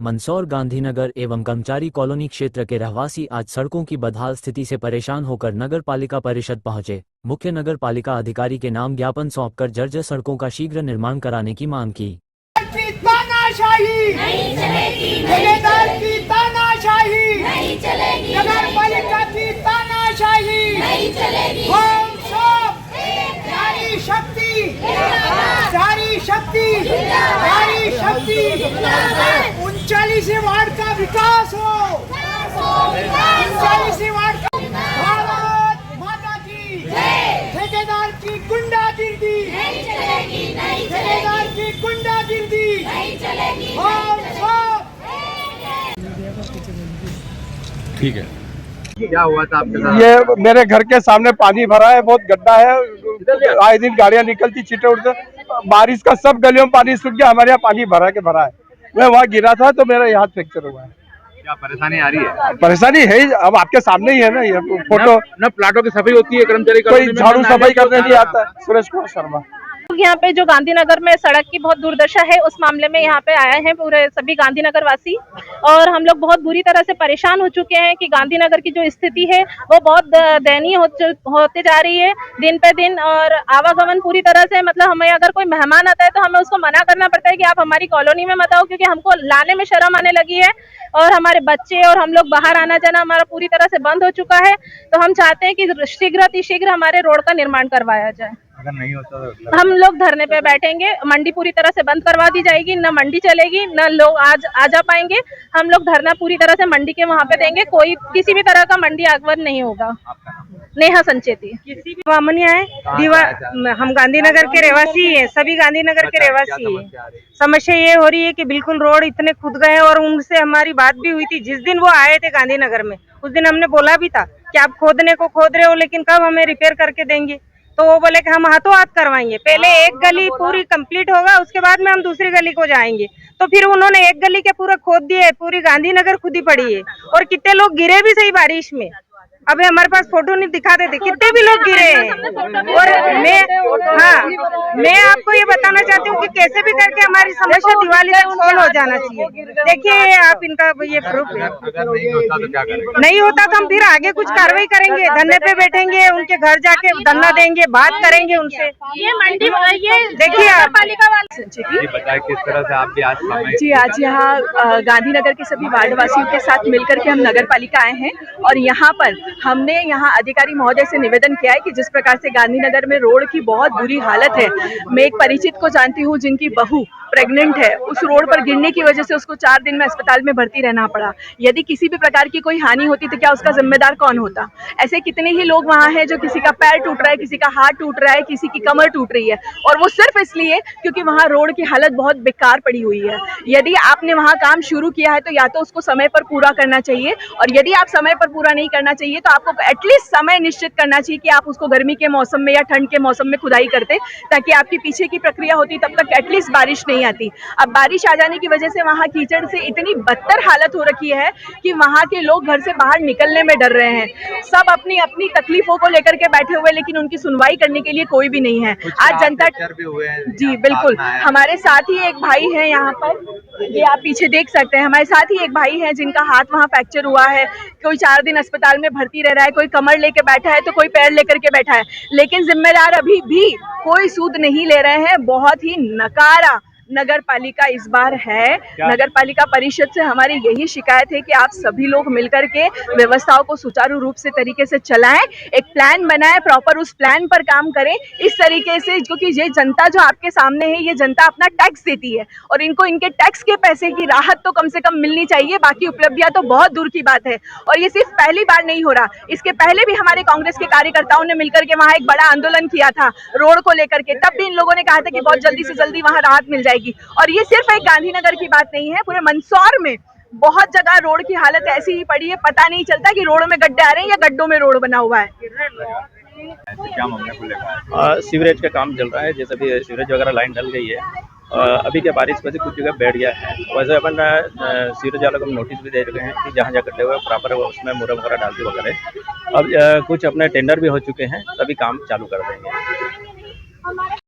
मंदसौर गांधीनगर एवं कर्मचारी कॉलोनी क्षेत्र के रहवासी आज सड़कों की बदहाल स्थिति से परेशान होकर नगर पालिका परिषद पहुंचे। मुख्य नगर पालिका अधिकारी के नाम ज्ञापन सौंपकर जर्जर सड़कों का शीघ्र निर्माण कराने की मांग की। तानाशाही नहीं चलेगी, ठेकेदार की तानाशाही नहीं चलेगी, नगर पालिका की तानाशाही नहीं चलेगी। नारी शक्ति, नारी शक्ति, नारी शक्ति, 39 वार्ड का विकास हो, 39 वार्ड का भारत माता की जय। ठेकेदार की गुंडागिर्दी नहीं चलेगी, नहीं ठेकेदार की गुंडागिर्दी नहीं चलेगी। ठीक है, क्या हुआ था आपके साथ? ये मेरे घर के सामने पानी भरा है, बहुत गड्ढा है, आए दिन गाड़ियां निकलती चीटे उड़ते, बारिश का सब गलियों में पानी सूख गया, हमारे यहाँ पानी भरा है। मैं वहाँ गिरा था तो मेरा हाथ फ्रैक्चर हुआ है। क्या परेशानी आ रही है? परेशानी है, अब आपके सामने ही है ना, ये फोटो न प्लाटों की सफाई होती है, कर्मचारी कोई झाड़ू सफाई करने नहीं आता। सुरेश कुमार शर्मा। यहाँ पे जो गांधीनगर में सड़क की बहुत दुर्दशा है, उस मामले में यहाँ पे आए हैं पूरे सभी गांधीनगर वासी, और हम लोग बहुत बुरी तरह से परेशान हो चुके हैं कि गांधीनगर की जो स्थिति है वो बहुत दयनीय होते जा रही है दिन पे दिन। और आवागमन पूरी तरह से, मतलब हमें अगर कोई मेहमान आता है तो हमें उसको मना करना पड़ता है कि आप हमारी कॉलोनी में मत आओ, क्योंकि हमको लाने में शर्म आने लगी है और हमारे बच्चे और हम लोग बाहर आना जाना हमारा पूरी तरह से बंद हो चुका है। तो हम चाहते हैं कि शीघ्र हमारे रोड का निर्माण करवाया जाए। अगर नहीं होता तो हम लोग धरने पे बैठेंगे, मंडी पूरी तरह से बंद करवा दी जाएगी, न मंडी चलेगी, न लोग आज आ जा पाएंगे। हम लोग धरना पूरी तरह से मंडी के वहाँ पे देंगे, कोई किसी भी तरह का मंडी आगमन नहीं होगा। नेहा संचेती किसी भी वामनिया है, हम गांधीनगर के रहवासी हैं, सभी गांधीनगर के रहवासी हैं। समस्या ये हो रही है कि बिल्कुल रोड इतने खुद गए, और उनसे हमारी बात भी हुई थी जिस दिन वो आए थे गांधीनगर में। उस दिन हमने बोला भी था कि आप खोदने को खोद रहे हो, लेकिन कब हमें रिपेयर करके देंगे। तो वो बोले कि हम हाथों हाथ करवाएंगे, पहले एक गली पूरी कंप्लीट होगा, उसके बाद में हम दूसरी गली को जाएंगे। तो फिर उन्होंने एक गली के पूरा खोद दिए, पूरी गांधीनगर खुदी पड़ी है, और कितने लोग गिरे भी सही बारिश में। अबे हमारे पास फोटो नहीं दिखाते थे, कितने भी लोग गिरे हैं। और मैं आपको ये बताना चाहती हूँ कि कैसे भी करके हमारी समस्या दिवाली तक सोल्व हो जाना चाहिए। देखिए आप इनका ये प्रूफ है। अगर नहीं होता तो क्या करेंगे? नहीं होता तो हम फिर आगे कुछ कार्रवाई करेंगे, धरने पे बैठेंगे, उनके घर जाके धरना देंगे, बात करेंगे उनसे। ये मंडी, ये देखिए आप पालिका वाले जी बताए किस तरह से आप भी आज जी आज यहाँ गांधीनगर के सभी वार्ड वासियों के साथ मिलकर के हम नगर पालिका आए हैं, और यहाँ पर हमने यहाँ अधिकारी महोदय से निवेदन किया है कि जिस प्रकार से गांधीनगर में रोड की बहुत बुरी हालत है। मैं एक परिचित को जानती हूँ जिनकी बहू प्रेग्नेंट है, उस रोड पर गिरने की वजह से उसको 4 दिन में अस्पताल में भर्ती रहना पड़ा। यदि किसी भी प्रकार की कोई हानि होती तो क्या उसका जिम्मेदार कौन होता? ऐसे कितने ही लोग वहाँ हैं जो किसी का पैर टूट रहा है, किसी का हाथ टूट रहा है, किसी की कमर टूट रही है, और वो सिर्फ इसलिए क्योंकि वहाँ रोड की हालत बहुत बेकार पड़ी हुई है। यदि आपने वहाँ काम शुरू किया है तो या तो उसको समय पर पूरा करना चाहिए, और यदि आप समय पर पूरा नहीं करना चाहिए तो आपको एटलीस्ट समय निश्चित करना चाहिए कि आप उसको गर्मी के मौसम में या ठंड के मौसम में खुदाई करते, ताकि आपकी पीछे की प्रक्रिया होती तब तक एटलीस्ट बारिश नहीं आती। अब बारिश आ जाने की वजह से वहाँ कीचड़ से इतनी बदतर हालत हो रखी है कि वहाँ के लोग घर से बाहर निकलने में डर रहे हैं। सब अपनी अपनी तकलीफों को लेकर के बैठे हुए, लेकिन उनकी सुनवाई करने के लिए कोई भी नहीं है। आज जनता जी बिल्कुल, हमारे साथ ही एक भाई है यहाँ पर, ये आप पीछे देख सकते हैं, हमारे साथ ही एक भाई है जिनका हाथ वहाँ फ्रैक्चर हुआ है। कोई 4 दिन अस्पताल में भर्ती रह रहा है, कोई कमर लेके बैठा है तो कोई पैर लेकर के बैठा है, लेकिन जिम्मेदार अभी भी कोई सूद नहीं ले रहे हैं। बहुत ही नकारा नगर पालिका इस बार है। नगर पालिका परिषद से हमारी यही शिकायत है कि आप सभी लोग मिलकर के व्यवस्थाओं को सुचारू रूप से तरीके से चलाएं, एक प्लान बनाएं, प्रॉपर उस प्लान पर काम करें इस तरीके से, क्योंकि ये जनता जो आपके सामने है, ये जनता अपना टैक्स देती है, और इनको इनके टैक्स के पैसे की राहत तो कम से कम मिलनी चाहिए। बाकी उपलब्धियां तो बहुत दूर की बात है, और ये सिर्फ पहली बार नहीं हो रहा, इसके पहले भी हमारे कांग्रेस के कार्यकर्ताओं ने मिलकर के वहाँ एक बड़ा आंदोलन किया था रोड को लेकर के। तब भी इन लोगों ने कहा था कि बहुत जल्दी से जल्दी वहाँ राहत मिल जाएगी। और ये सिर्फ एक गांधीनगर की बात नहीं है, पूरे मंदसौर में बहुत जगह रोड की हालत ऐसी ही पड़ी है, पता नहीं चलता कि रोड में गड्ढे आ रहे हैं या गड्ढों में रोड बना हुआ है। क्या मामला खुलेगा? सीवरेज का काम चल रहा है, जैसे भी सीवरेज वगैरह लाइन डल गई है। अभी क्या बारिश वजह कुछ जगह बैठ गया है, वैसे अपन सीवरेज वालों को नोटिस भी दे चुके हैं कि जहाँ जहाँ गड्ढे हुए प्रॉपर उसमें मुरम वगैरह डाल के वगैरह। अब कुछ अपने टेंडर भी हो चुके हैं, तभी काम चालू कर देंगे।